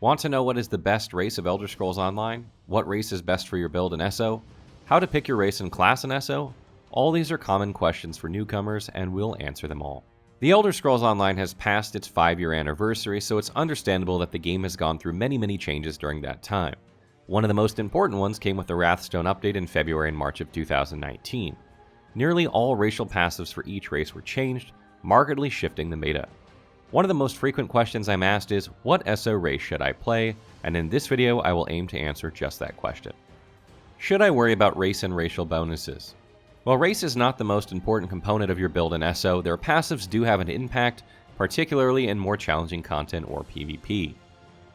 Want to know what is the best race of Elder Scrolls Online? What race is best for your build in ESO? How to pick your race and class in ESO? All these are common questions for newcomers, and we'll answer them all. The Elder Scrolls Online has passed its 5-year anniversary, so it's understandable that the game has gone through many changes during that time. One of the most important ones came with the Wrathstone update in February and March of 2019. Nearly all racial passives for each race were changed, markedly shifting the meta. One of the most frequent questions I'm asked is, what ESO race should I play? And in this video, I will aim to answer just that question. Should I worry about race and racial bonuses? While race is not the most important component of your build in ESO, their passives do have an impact, particularly in more challenging content or PvP.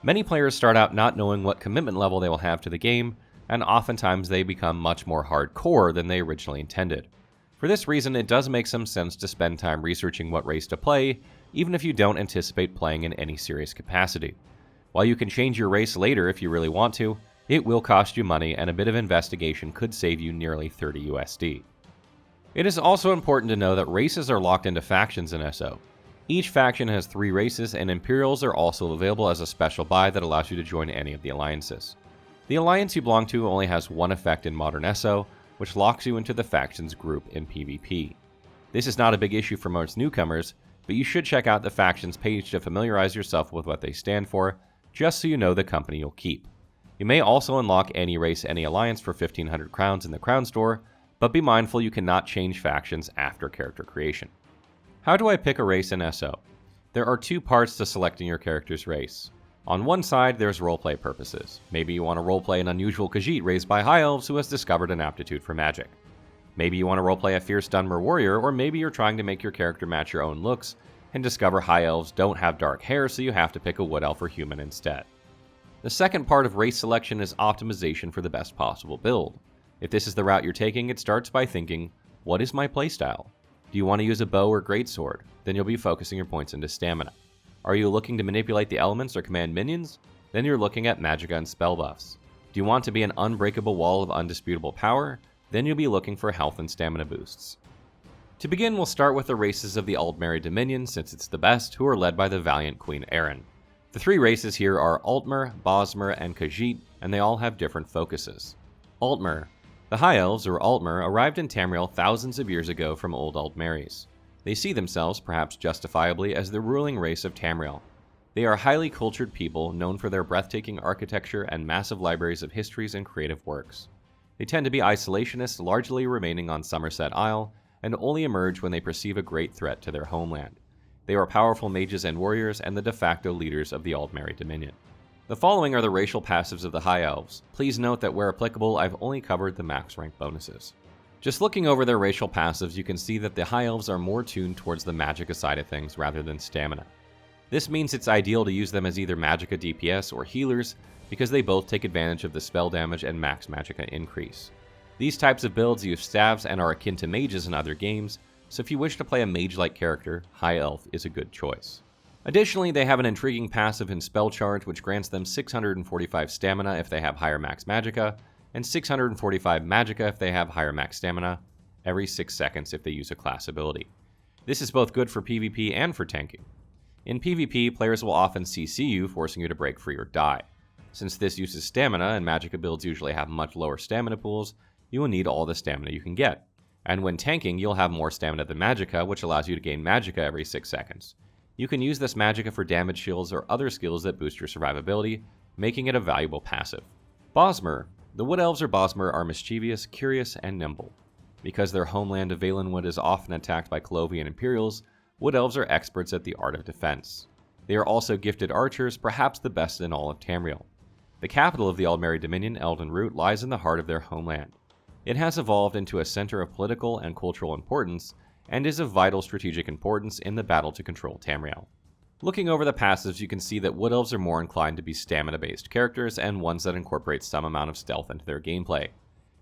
Many players start out not knowing what commitment level they will have to the game, and oftentimes they become much more hardcore than they originally intended. For this reason, it does make some sense to spend time researching what race to play, even if you don't anticipate playing in any serious capacity. While you can change your race later if you really want to, it will cost you money, and a bit of investigation could save you nearly 30 USD. It is also important to know that races are locked into factions in ESO. Each faction has 3 races, and Imperials are also available as a special buy that allows you to join any of the alliances. The alliance you belong to only has one effect in modern ESO, which locks you into the faction's group in PvP. This is not a big issue for most newcomers, but you should check out the factions page to familiarize yourself with what they stand for, just so you know the company you'll keep. You may also unlock any race, any alliance for 1500 crowns in the crown store, but be mindful you cannot change factions after character creation. How do I pick a race in ESO? There are 2 parts to selecting your character's race. On one side, there's roleplay purposes. Maybe you want to roleplay an unusual Khajiit raised by High Elves who has discovered an aptitude for magic. Maybe you want to roleplay a fierce Dunmer warrior, or maybe you're trying to make your character match your own looks and discover High Elves don't have dark hair, so you have to pick a Wood Elf or human instead. The second part of race selection is optimization for the best possible build. If this is the route you're taking, it starts by thinking, what is my playstyle? Do you want to use a bow or greatsword? Then you'll be focusing your points into stamina. Are you looking to manipulate the elements or command minions? Then you're looking at magicka and spell buffs. Do you want to be an unbreakable wall of undisputable power? Then you'll be looking for health and stamina boosts. To begin, we'll start with the races of the Aldmeri Dominion, since it's the best, who are led by the valiant Queen Erin. The 3 races here are Altmer, Bosmer, and Khajiit, and they all have different focuses. Altmer. The High Elves, or Altmer, arrived in Tamriel thousands of years ago from old Aldmeris. They see themselves, perhaps justifiably, as the ruling race of Tamriel. They are highly cultured people known for their breathtaking architecture and massive libraries of histories and creative works. They tend to be isolationists, largely remaining on Somerset Isle, and only emerge when they perceive a great threat to their homeland. They are powerful mages and warriors, and the de facto leaders of the Aldmeri Dominion. The following are the racial passives of the High Elves. Please note that where applicable, I've only covered the max rank bonuses. Just looking over their racial passives, you can see that the High Elves are more tuned towards the magicka side of things rather than stamina. This means it's ideal to use them as either magicka DPS or healers, because they both take advantage of the spell damage and max magicka increase. These types of builds use staves and are akin to mages in other games, so if you wish to play a mage-like character, High Elf is a good choice. Additionally, they have an intriguing passive in Spell Charge, which grants them 645 stamina if they have higher max magicka, and 645 magicka if they have higher max stamina, every 6 seconds if they use a class ability. This is both good for PvP and for tanking. In PvP, players will often CC you, forcing you to break free or die. Since this uses stamina, and magicka builds usually have much lower stamina pools, you will need all the stamina you can get. And when tanking, you'll have more stamina than magicka, which allows you to gain magicka every 6 seconds. You can use this magicka for damage shields or other skills that boost your survivability, making it a valuable passive. Bosmer. The Wood Elves or Bosmer are mischievous, curious, and nimble. Because their homeland of Valenwood is often attacked by Colovian Imperials, Wood Elves are experts at the art of defense. They are also gifted archers, perhaps the best in all of Tamriel. The capital of the Aldmeri Dominion, Eldenroot, lies in the heart of their homeland. It has evolved into a center of political and cultural importance, and is of vital strategic importance in the battle to control Tamriel. Looking over the passives, you can see that Wood Elves are more inclined to be stamina-based characters, and ones that incorporate some amount of stealth into their gameplay.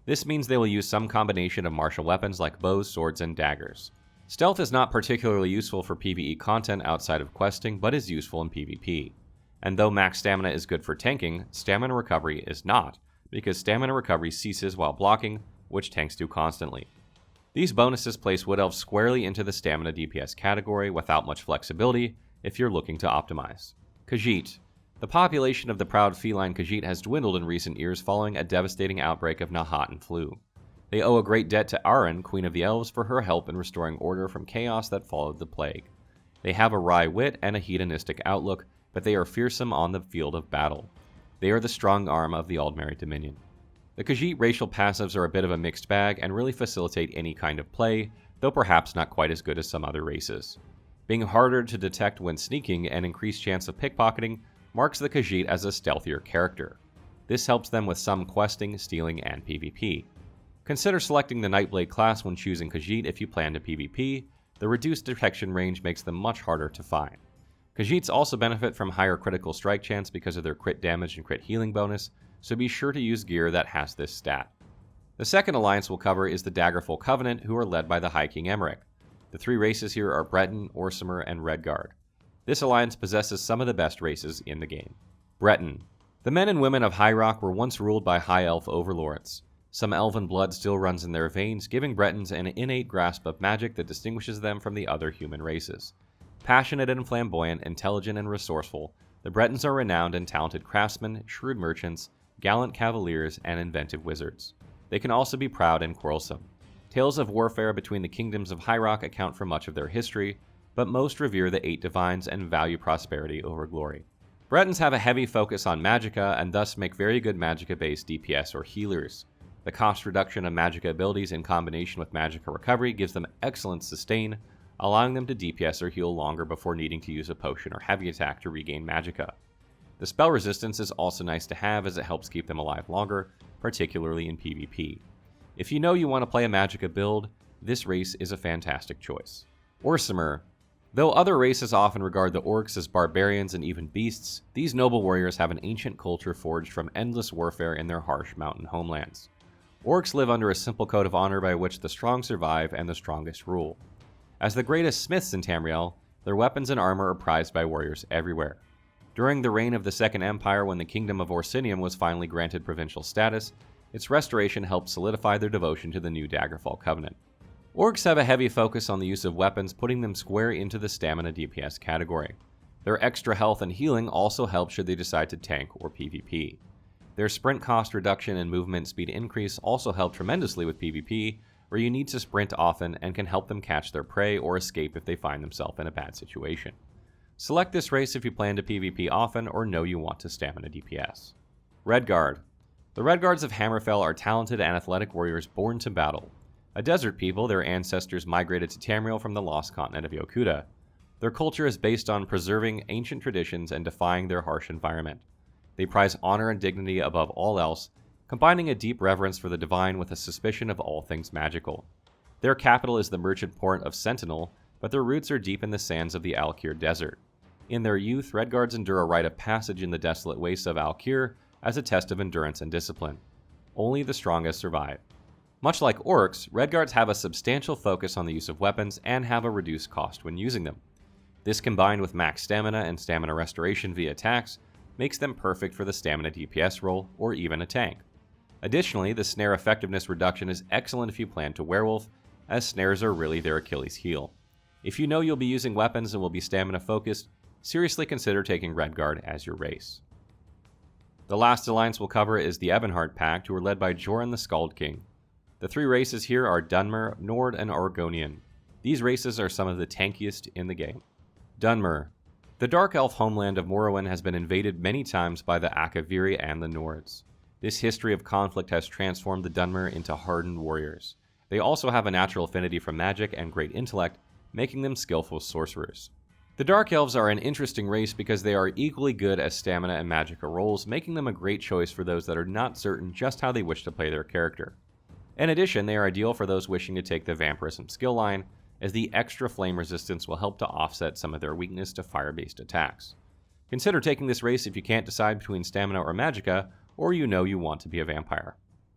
This means they will use some combination of martial weapons like bows, swords, and daggers. Stealth is not particularly useful for PvE content outside of questing, but is useful in PvP. And though max stamina is good for tanking, stamina recovery is not, because stamina recovery ceases while blocking, which tanks do constantly. These bonuses place Wood Elves squarely into the stamina DPS category without much flexibility if you're looking to optimize. Khajiit. The population of the proud feline Khajiit has dwindled in recent years following a devastating outbreak of Nahat and flu. They owe a great debt to Aran, Queen of the Elves, for her help in restoring order from chaos that followed the plague. They have a wry wit and a hedonistic outlook, but they are fearsome on the field of battle. They are the strong arm of the Aldmeri Dominion. The Khajiit racial passives are a bit of a mixed bag and really facilitate any kind of play, though perhaps not quite as good as some other races. Being harder to detect when sneaking and increased chance of pickpocketing marks the Khajiit as a stealthier character. This helps them with some questing, stealing, and PvP. Consider selecting the Nightblade class when choosing Khajiit if you plan to PvP. The reduced detection range makes them much harder to find. Khajiits also benefit from higher critical strike chance because of their crit damage and crit healing bonus, so be sure to use gear that has this stat. The second alliance we'll cover is the Daggerfall Covenant, who are led by the High King Emmerich. The three races here are Breton, Orsimer, and Redguard. This alliance possesses some of the best races in the game. Breton. The men and women of High Rock were once ruled by High Elf overlords. Some elven blood still runs in their veins, giving Bretons an innate grasp of magic that distinguishes them from the other human races. Passionate and flamboyant, intelligent and resourceful, the Bretons are renowned and talented craftsmen, shrewd merchants, gallant cavaliers, and inventive wizards. They can also be proud and quarrelsome. Tales of warfare between the kingdoms of High Rock account for much of their history, but most revere the 8 divines and value prosperity over glory. Bretons have a heavy focus on magicka and thus make very good magicka-based DPS or healers. The cost reduction of magicka abilities in combination with magicka recovery gives them excellent sustain, allowing them to DPS or heal longer before needing to use a potion or heavy attack to regain magicka. The spell resistance is also nice to have as it helps keep them alive longer, particularly in PvP. If you know you want to play a magicka build, this race is a fantastic choice. Orsimer. Though other races often regard the orcs as barbarians and even beasts, these noble warriors have an ancient culture forged from endless warfare in their harsh mountain homelands. Orcs live under a simple code of honor by which the strong survive and the strongest rule. As the greatest smiths in Tamriel, their weapons and armor are prized by warriors everywhere. During the reign of the Second Empire, when the Kingdom of Orsinium was finally granted provincial status, its restoration helped solidify their devotion to the new Daggerfall Covenant. Orcs have a heavy focus on the use of weapons, putting them square into the stamina DPS category. Their extra health and healing also help should they decide to tank or PvP. Their sprint cost reduction and movement speed increase also help tremendously with PvP, where you need to sprint often and can help them catch their prey or escape if they find themselves in a bad situation. Select this race if you plan to PvP often or know you want to stamina DPS. Redguard. The Redguards of Hammerfell are talented and athletic warriors born to battle. A desert people, their ancestors migrated to Tamriel from the lost continent of Yokuda. Their culture is based on preserving ancient traditions and defying their harsh environment. They prize honor and dignity above all else, combining a deep reverence for the divine with a suspicion of all things magical. Their capital is the merchant port of Sentinel, but their roots are deep in the sands of the Alkir Desert. In their youth, Redguards endure a rite of passage in the desolate wastes of Alkir as a test of endurance and discipline. Only the strongest survive. Much like orcs, Redguards have a substantial focus on the use of weapons and have a reduced cost when using them. This, combined with max stamina and stamina restoration via attacks, makes them perfect for the stamina DPS role or even a tank. Additionally, the snare effectiveness reduction is excellent if you plan to werewolf, as snares are really their Achilles heel. If you know you'll be using weapons and will be stamina focused, seriously consider taking Redguard as your race. The last alliance we'll cover is the Ebonheart Pact, who are led by Joran the Skald King. The three races here are Dunmer, Nord, and Argonian. These races are some of the tankiest in the game. Dunmer. The Dark Elf homeland of Morrowind has been invaded many times by the Akaviri and the Nords. This history of conflict has transformed the Dunmer into hardened warriors. They also have a natural affinity for magic and great intellect, making them skillful sorcerers. The Dark Elves are an interesting race because they are equally good as stamina and magicka roles, making them a great choice for those that are not certain just how they wish to play their character. In addition, they are ideal for those wishing to take the Vampirism skill line, as the extra flame resistance will help to offset some of their weakness to fire-based attacks. Consider taking this race if you can't decide between stamina or magicka, or you know you want to be a vampire.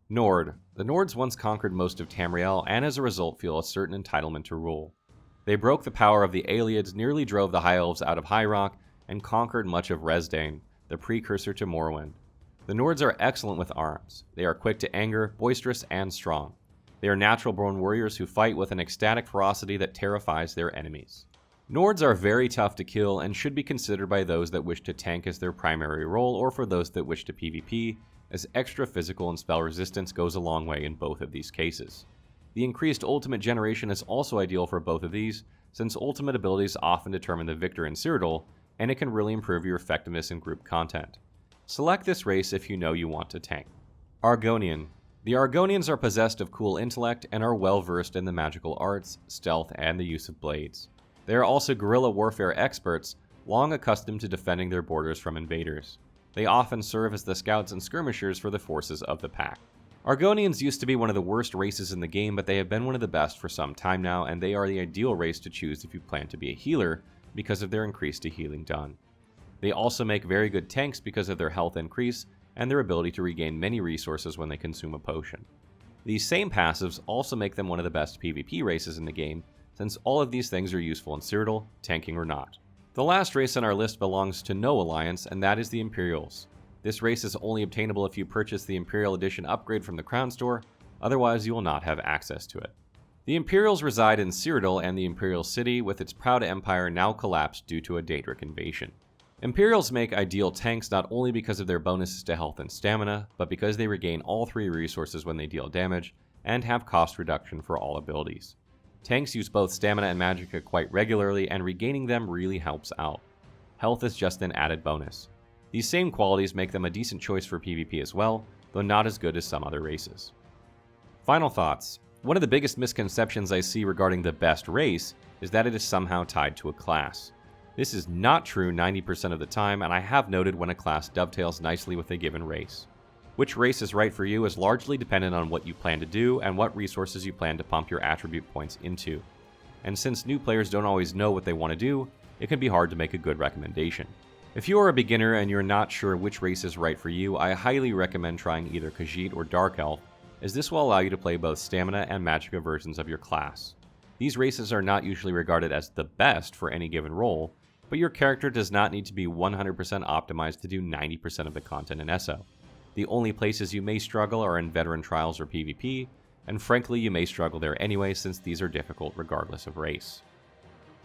Nord. The Nords once conquered most of Tamriel, and as a result feel a certain entitlement to rule. They broke the power of the Aelids, nearly drove the High Elves out of High Rock, and conquered much of Resdayn, the precursor to Morrowind. The Nords are excellent with arms. They are quick to anger, boisterous, and strong. They are natural-born warriors who fight with an ecstatic ferocity that terrifies their enemies. Nords are very tough to kill and should be considered by those that wish to tank as their primary role or for those that wish to PvP, as extra physical and spell resistance goes a long way in both of these cases. The increased ultimate generation is also ideal for both of these, since ultimate abilities often determine the victor in Cyrodiil, and it can really improve your effectiveness in group content. Select this race if you know you want to tank. Argonian. The Argonians are possessed of cool intellect and are well versed in the magical arts, stealth, and the use of blades. They are also guerrilla warfare experts, long accustomed to defending their borders from invaders. They often serve as the scouts and skirmishers for the forces of the pack. Argonians used to be one of the worst races in the game, but they have been one of the best for some time now, and they are the ideal race to choose if you plan to be a healer because of their increase to healing done. They also make very good tanks because of their health increase and their ability to regain many resources when they consume a potion. These same passives also make them one of the best PvP races in the game, since all of these things are useful in Cyrodiil, tanking or not. The last race on our list belongs to no alliance, and that is the Imperials. This race is only obtainable if you purchase the Imperial Edition upgrade from the Crown Store, otherwise you will not have access to it. The Imperials reside in Cyrodiil and the Imperial City, with its proud empire now collapsed due to a Daedric invasion. Imperials make ideal tanks not only because of their bonuses to health and stamina, but because they regain all three resources when they deal damage, and have cost reduction for all abilities. Tanks use both stamina and magicka quite regularly, and regaining them really helps out. Health is just an added bonus. These same qualities make them a decent choice for PvP as well, though not as good as some other races. Final thoughts. One of the biggest misconceptions I see regarding the best race is that it is somehow tied to a class. This is not true 90% of the time, and I have noted when a class dovetails nicely with a given race. Which race is right for you is largely dependent on what you plan to do and what resources you plan to pump your attribute points into. And since new players don't always know what they want to do, it can be hard to make a good recommendation. If you are a beginner and you're not sure which race is right for you, I highly recommend trying either Khajiit or Dark Elf, as this will allow you to play both stamina and magicka versions of your class. These races are not usually regarded as the best for any given role, but your character does not need to be 100% optimized to do 90% of the content in ESO. The only places you may struggle are in veteran trials or PvP, and frankly you may struggle there anyway since these are difficult regardless of race.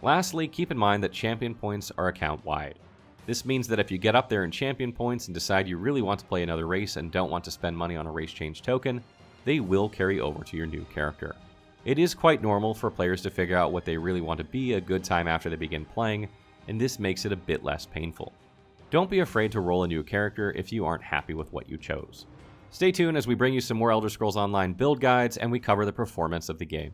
Lastly, keep in mind that champion points are account-wide. This means that if you get up there in champion points and decide you really want to play another race and don't want to spend money on a race change token, they will carry over to your new character. It is quite normal for players to figure out what they really want to be a good time after they begin playing, and this makes it a bit less painful. Don't be afraid to roll a new character if you aren't happy with what you chose. Stay tuned as we bring you some more Elder Scrolls Online build guides and we cover the performance of the game.